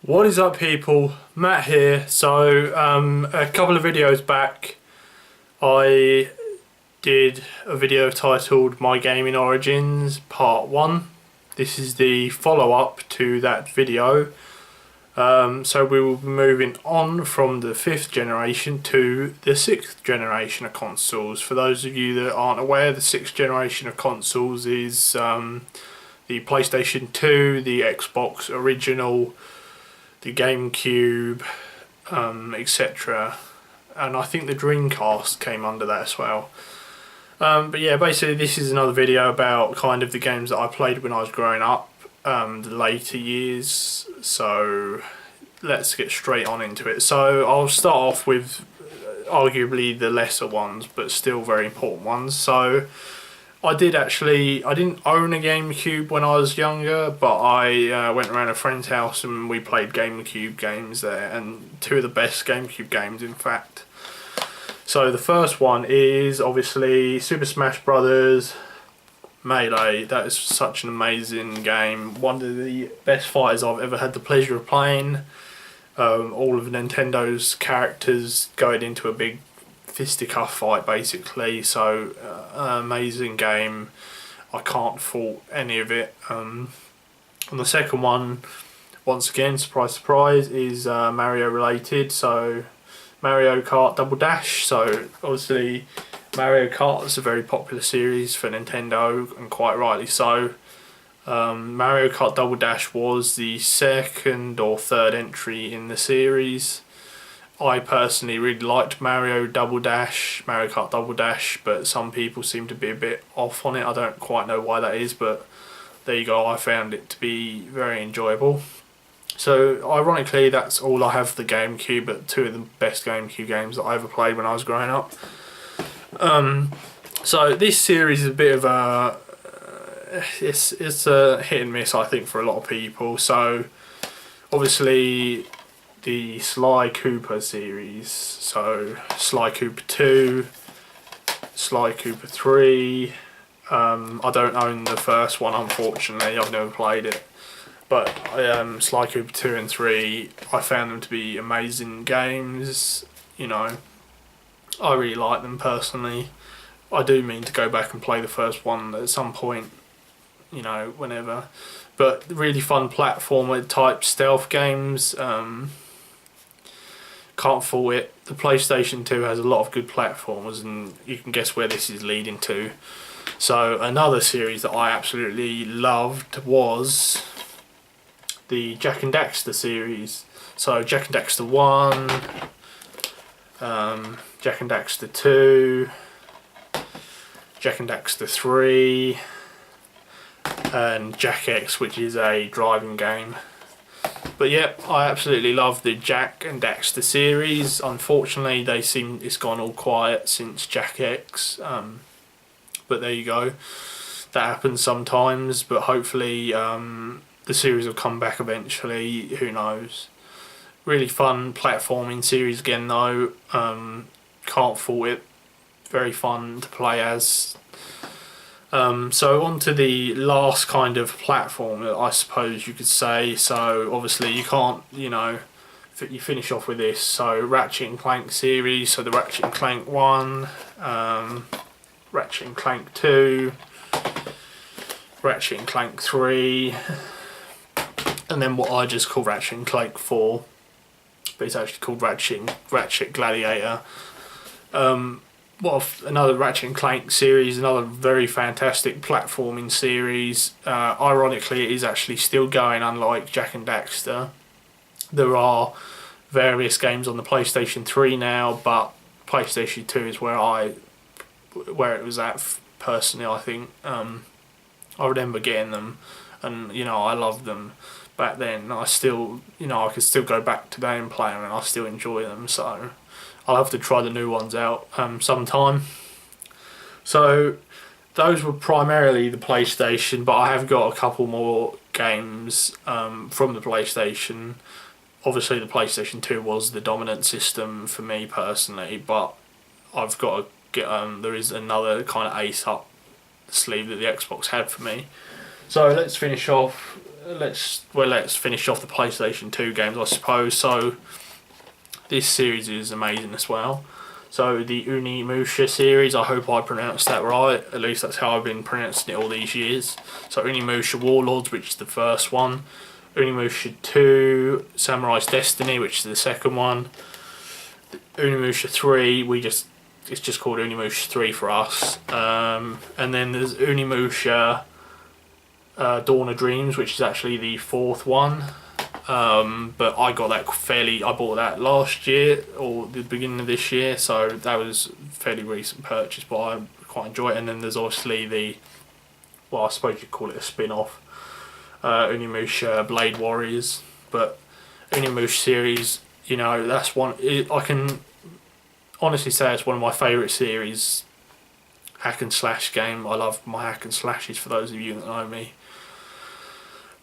What is up, people? Matt here. So a couple of videos back I did a video titled My Gaming Origins Part 1. This is the follow-up to that video. So we will be moving on from the 5th generation to the 6th generation of consoles. For those of you that aren't aware, the 6th generation of consoles is the PlayStation 2, the Xbox original, the Gamecube, etc. And I think the Dreamcast came under that as well. But yeah, basically this is another video about kind of the games that I played when I was growing up, the later years. So let's get straight on into it. So I'll start off with arguably the lesser ones, but still very important ones. So I didn't own a GameCube when I was younger, but I went around a friend's house and we played GameCube games there, and two of the best GameCube games, in fact. So the first one is obviously Super Smash Brothers Melee. That is such an amazing game. One of the best fighters I've ever had the pleasure of playing. All of Nintendo's characters going into a big fisticuff fight basically, so amazing game. I can't fault any of it. And the second one, once again, surprise surprise, is Mario related, so Mario Kart Double Dash. So obviously Mario Kart is a very popular series for Nintendo, and quite rightly so. Mario Kart Double Dash was the second or third entry in the series. I personally really liked Mario Kart Double Dash, but some people seem to be a bit off on it. I don't quite know why that is, but there you go, I found it to be very enjoyable. So ironically, that's all I have for the GameCube, but two of the best GameCube games that I ever played when I was growing up. So this series is a bit of a it's a hit and miss, I think, for a lot of people. So obviously the Sly Cooper series, so Sly Cooper 2, Sly Cooper 3, I don't own the first one, unfortunately, I've never played it, but Sly Cooper 2 and 3, I found them to be amazing games. You know, I really like them personally. I do mean to go back and play the first one at some point, you know, whenever, but really fun platformer type stealth games. Can't fault it. The PlayStation 2 has a lot of good platformers, and you can guess where this is leading to. So another series that I absolutely loved was the Jak and Daxter series. So Jak and Daxter 1, Jak and Daxter 2, Jak and Daxter 3, and Jak X, which is a driving game. But yeah, I absolutely love the Jak and Daxter series. Unfortunately, it's gone all quiet since Jak X. But there you go. That happens sometimes, but hopefully the series will come back eventually. Who knows? Really fun platforming series again though. Can't fault it. Very fun to play as. So on to the last kind of platform, I suppose you could say. So obviously you can't, you know, you finish off with this. So Ratchet and Clank series, so the Ratchet and Clank 1, Ratchet and Clank 2, Ratchet and Clank 3, and then what I just call Ratchet and Clank 4, but it's actually called Ratchet Gladiator. Another Ratchet and Clank series, another very fantastic platforming series. Ironically, it is actually still going, unlike Jak and Daxter. There are various games on the PlayStation 3 now, but PlayStation 2 is where it was at personally, I think. I remember getting them, and you know, I loved them back then. I still, you know, I could still go back today and play them, and I still enjoy them. So I'll have to try the new ones out sometime. So those were primarily the PlayStation, but I have got a couple more games from the PlayStation. Obviously the PlayStation 2 was the dominant system for me personally, but I've got to get there is another kind of ace up the sleeve that the Xbox had for me. So let's finish off let's finish off the PlayStation 2 games, I suppose. So this series is amazing as well. So the Unimusha series, I hope I pronounced that right. At least that's how I've been pronouncing it all these years. So Unimusha Warlords, which is the first one. Unimusha 2, Samurai's Destiny, which is the second one. Unimusha 3, it's just called Unimusha 3 for us. And then there's Unimusha Dawn of Dreams, which is actually the fourth one. But I bought that last year or the beginning of this year, so that was a fairly recent purchase, but I quite enjoy it. And then there's obviously I suppose you'd call it a spin-off, Unimusha Blade Warriors. But Unimusha series, that's one, I can honestly say it's one of my favourite series, hack and slash game. I love my hack and slashes, for those of you that know me.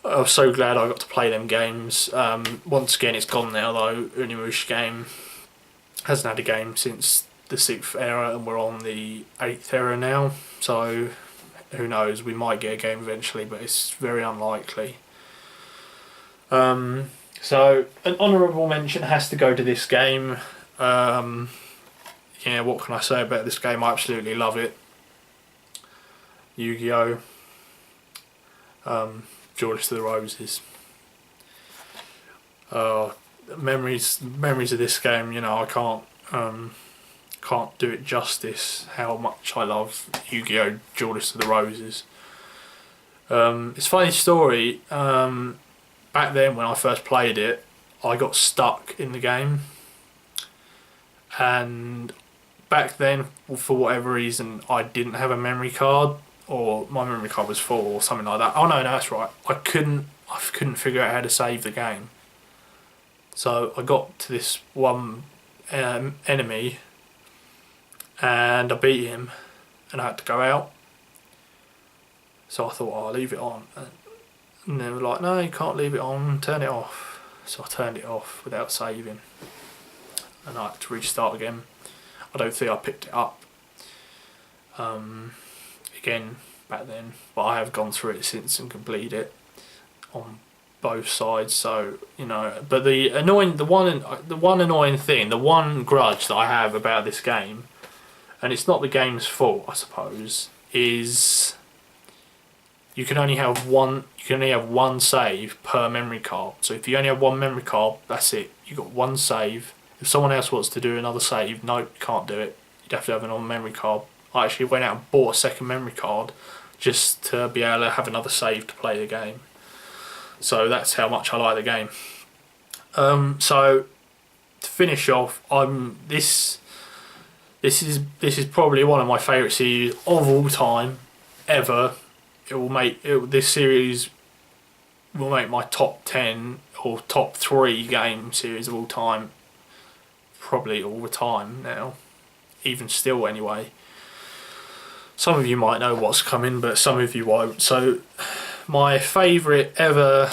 I was so glad I got to play them games. Once again, it's gone now though. Unimusha game hasn't had a game since the 6th era, and we're on the 8th era now. So who knows? We might get a game eventually, but it's very unlikely. So an honourable mention has to go to this game. What can I say about this game? I absolutely love it. Yu-Gi-Oh! Justice of the Roses. Memories of this game. I can't do it justice how much I love Yu-Gi-Oh! Justice of the Roses. It's a funny story. Back then when I first played it, I got stuck in the game, and back then for whatever reason I didn't have a memory card, or my memory card was full or something like that. Oh no, that's right. I couldn't figure out how to save the game. So I got to this one enemy and I beat him, and I had to go out. So I thought, I'll leave it on. And they were like, no, you can't leave it on, turn it off. So I turned it off without saving, and I had to restart again. I don't think I picked it up again back then, but I have gone through it since and completed it on both sides. So but the one annoying thing, the one grudge that I have about this game, and it's not the game's fault, I suppose, is you can only have one save per memory card. So if you only have one memory card, that's it. You got one save. If someone else wants to do another save, no, you can't do it. You'd have to have another memory card. I actually went out and bought a second memory card just to be able to have another save to play the game. So that's how much I like the game. So to finish off, this is probably one of my favourite series of all time ever. This series will make my top 10 or top 3 game series of all time, probably all the time now, even still anyway. Some of you might know what's coming, but some of you won't. So my favourite ever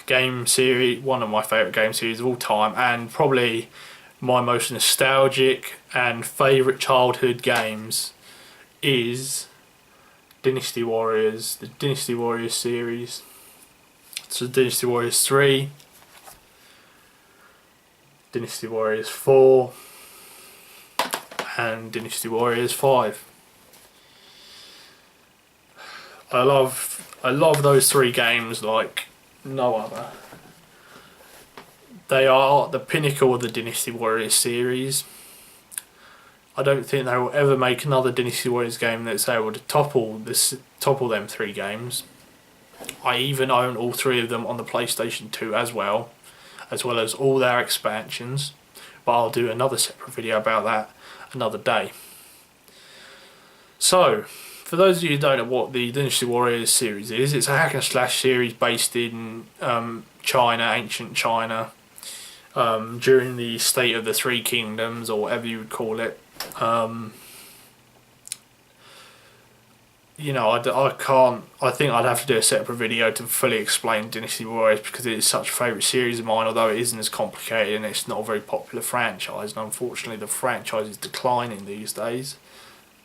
game series, one of my favourite game series of all time, and probably my most nostalgic and favourite childhood games, is Dynasty Warriors, the Dynasty Warriors series. So Dynasty Warriors 3, Dynasty Warriors 4, and Dynasty Warriors 5. I love those 3 games like no other. They are the pinnacle of the Dynasty Warriors series. I don't think they will ever make another Dynasty Warriors game that's able to topple them 3 games. I even own all 3 of them on the PlayStation 2 as well as all their expansions, but I'll do another separate video about that another day. So, for those of you who don't know what the Dynasty Warriors series is, it's a hack and slash series based in China, ancient China, during the state of the 3 kingdoms, or whatever you would call it. I think I'd have to do a separate video to fully explain Dynasty Warriors, because it is such a favourite series of mine, although it isn't as complicated and it's not a very popular franchise, and unfortunately the franchise is declining these days.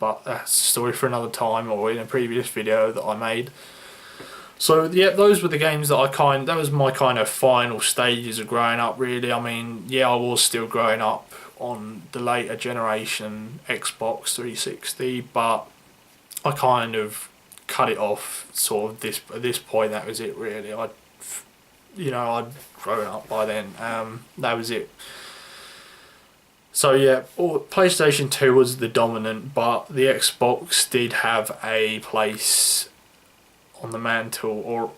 But that's a story for another time, or in a previous video that I made. So yeah, those were the games that that was my kind of final stages of growing up really. I mean, yeah, I was still growing up on the later generation Xbox 360, but I kind of cut it off sort of at this point. That was it really. I'd grown up by then. That was it. So yeah, PlayStation 2 was the dominant, but the Xbox did have a place on the mantle, or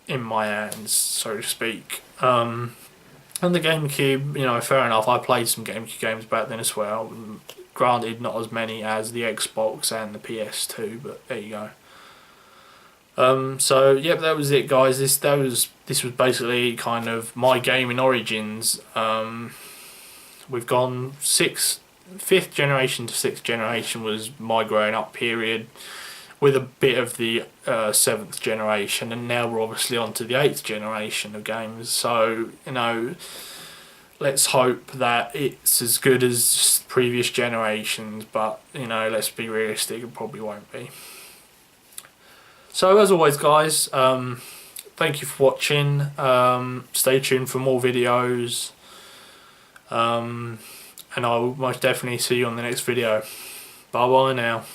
in my hands, so to speak. And the GameCube, fair enough, I played some GameCube games back then as well. Granted, not as many as the Xbox and the PS2, but there you go. So yep, that was it, guys. This was basically kind of my gaming origins. We've gone fifth generation to sixth generation was my growing up period, with a bit of the seventh generation, and now we're obviously on to the eighth generation of games. So let's hope that it's as good as previous generations, but let's be realistic, it probably won't be. So as always, guys, thank you for watching. Stay tuned for more videos, and I will most definitely see you on the next video. Bye bye now.